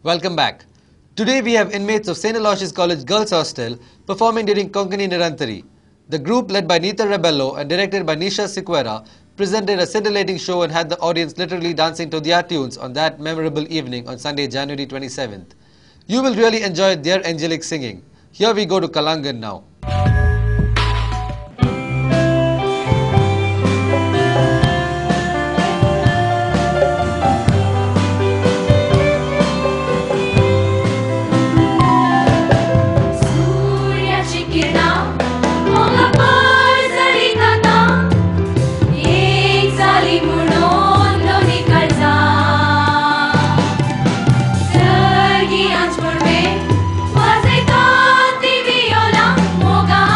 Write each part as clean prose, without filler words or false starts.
Welcome back. Today we have inmates of St. Aloysius College Girls Hostel performing during Konkani Nirantari. The group, led by Neeta Rebello and directed by Nisha Sequeira, presented a scintillating show and had the audience literally dancing to their tunes on that memorable evening on Sunday, January 27th. You will really enjoy their angelic singing. Here we go to Kalangan now. Moga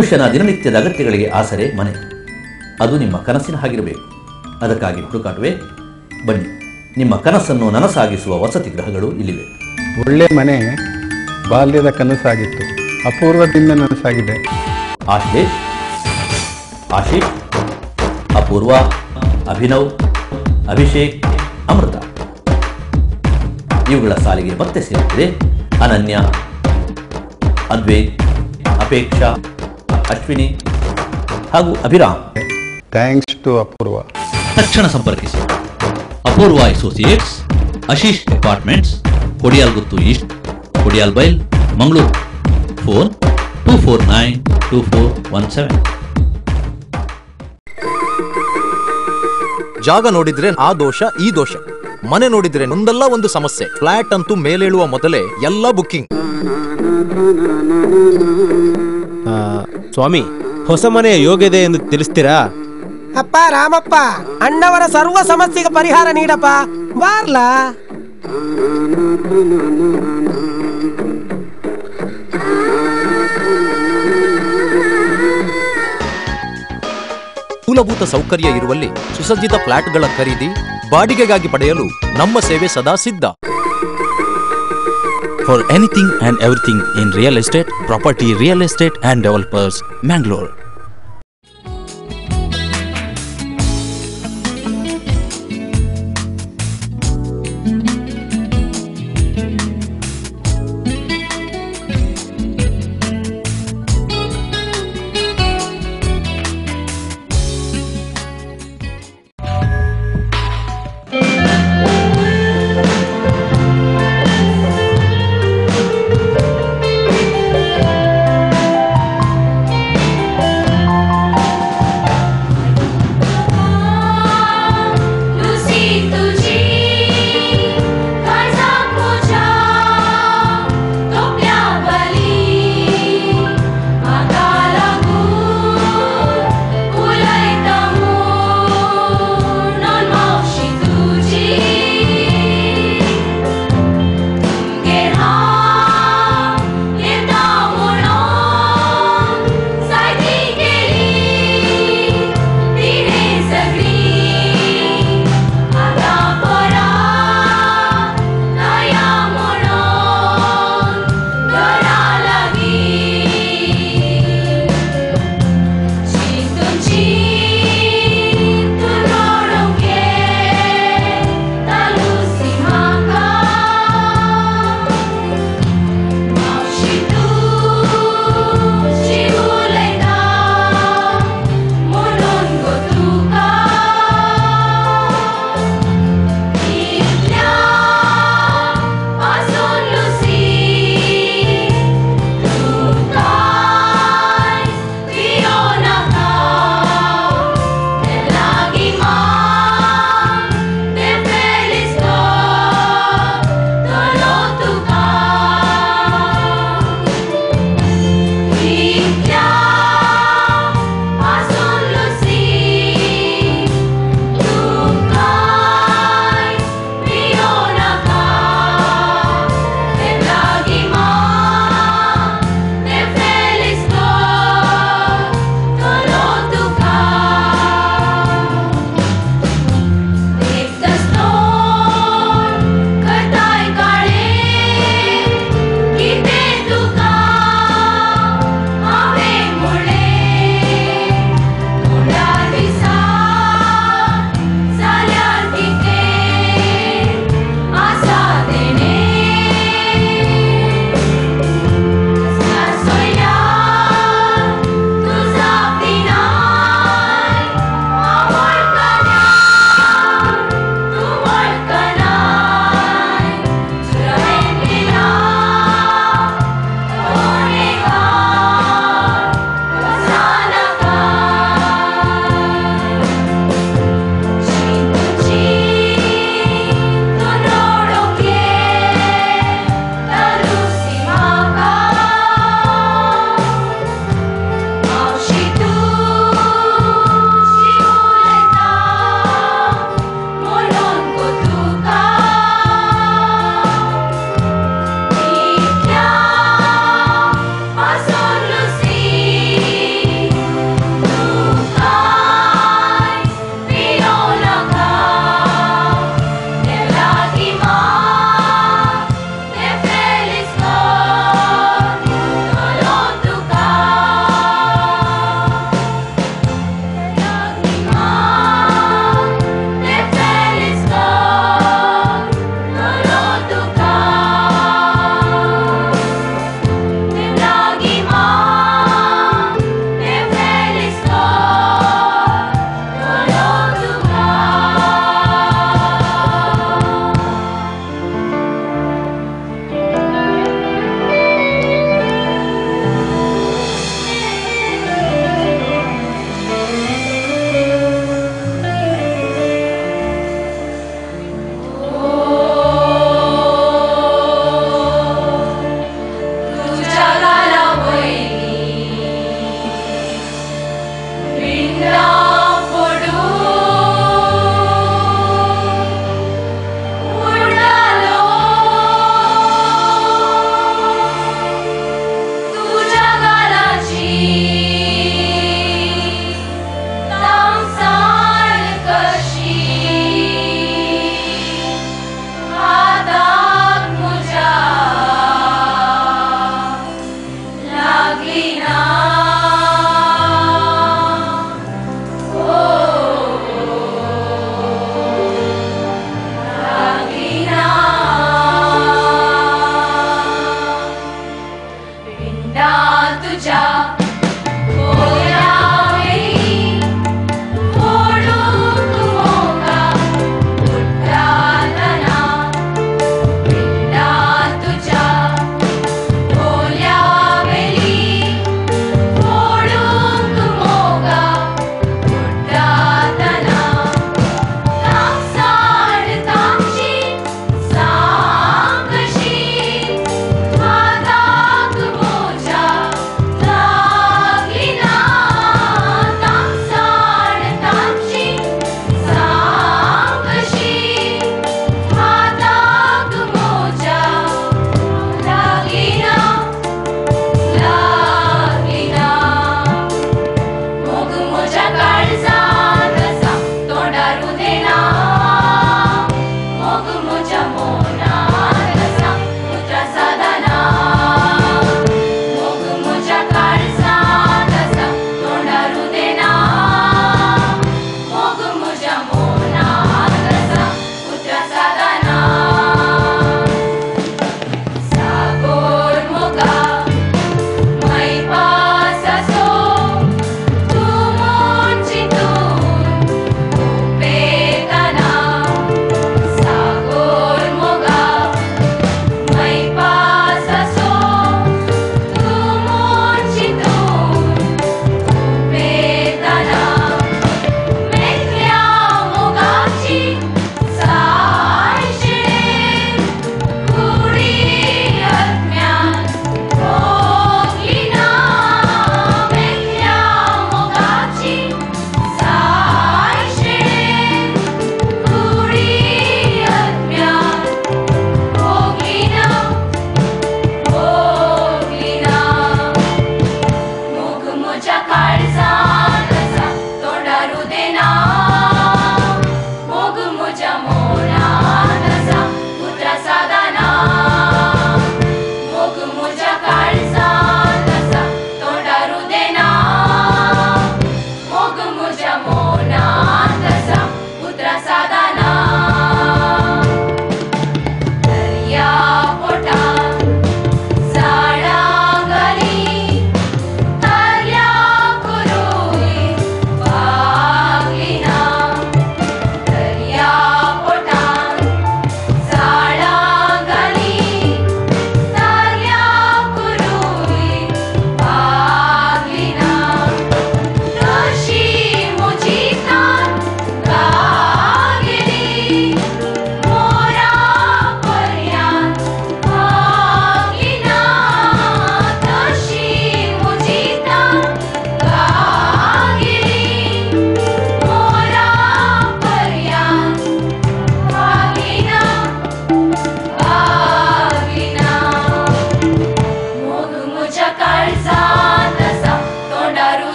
ಮನುಷ್ಯನ ದಿನನಿತ್ಯದ ಅಗತ್ಯಗಳಿಗೆ ಆಸರೆ ಮನೆ. ಅದು ನಿಮ್ಮ ಕನಸಿನ ಹಾಗಿರಬೇಕು. ಅದಕ್ಕಾಗಿ ಹುಡುಕಾಟವೇ? ಬನ್ನಿ, ನಿಮ್ಮ ಕನಸನ್ನು ನನಸಾಗಿಸುವ ವಸತಿ ಗೃಹಗಳು ಇಲ್ಲಿವೆ. ಒಳ್ಳೆ ಮನೆ ಬಾಲ್ಯದ ಕನಸಾಗಿತ್ತು, ಅಪೂರ್ವದಿಂದ ನನಸಾಗಿದೆ. ಆಶ್ಲೇಷ್, ಆಶಿಕ್, ಅಪೂರ್ವ, ಅಭಿನವ್, ಅಭಿಷೇಕ್, ಅಮೃತ ಇವುಗಳ ಸಾಲಿಗೆ ಮತ್ತೆ ಸೇರುತ್ತಿದೆ ಅನನ್ಯ, ಅದ್ವೈತ್, ಅಪೇಕ್ಷಾ, ಅಶ್ವಿನಿ ಹಾಗೂ ಅಭಿರಾಮ್. ಥ್ಯಾಂಕ್ಸ್ ಟು ಅಪೂರ್ವ. ತಕ್ಷಣ ಸಂಪರ್ಕಿಸಿ ಅಪೂರ್ವ ಅಸೋಸಿಯೇಟ್ಸ್, ಆಶೀಶ್ ಅಪಾರ್ಟ್ಮೆಂಟ್ಸ್, ಕೊಡಿಯಾಲ್ಗುತ್ತು ಈಸ್ಟ್, ಕೊಡಿಯಾಲ್ ಬೈಲ್, ಮಂಗಳೂರು. ಫೋನ್ 24924117. ಜಾಗ ನೋಡಿದ್ರೆ ಆ ದೋಷ ಈ ದೋಷ, ಮನೆ ನೋಡಿದ್ರೆ ಒಂದಲ್ಲ ಒಂದು ಸಮಸ್ಯೆ. ಫ್ಲಾಟ್ ಅಂತೂ ಮೇಲೇಳುವ ಮೊದಲೇ ಎಲ್ಲ ಬುಕ್ಕಿಂಗ್. ಸ್ವಾಮಿ, ಹೊಸ ಮನೆಯ ಯೋಗ್ಯತೆ ಎಂದು ತಿಳಿಸ್ತೀರಾ? ಅಪ್ಪ ರಾಮಪ್ಪ, ಅಣ್ಣವರ ಸರ್ವ ಸಮಸ್ಯೆಗೆ ಪರಿಹಾರ ನೀಡಪ್ಪ, ಬಾರ್ಲಾ. ಮೂಲಭೂತ ಸೌಕರ್ಯ ಇರುವಲ್ಲಿ ಸುಸಜ್ಜಿತ ಫ್ಲಾಟ್ಗಳ ಖರೀದಿ, ಬಾಡಿಗೆಗಾಗಿ ಪಡೆಯಲು ನಮ್ಮ ಸೇವೆ ಸದಾ ಸಿದ್ಧ. For anything and everything in real estate, property, real estate and developers, Mangalore.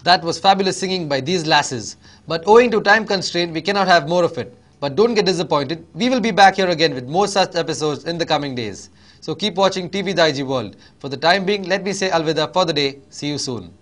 That was fabulous singing by these lasses. But owing to time constraint, we cannot have more of it. But don't get disappointed. We will be back here again with more such episodes in the coming days. So keep watching TV The IG World. For the time being, let me say alvida for the day. See you soon.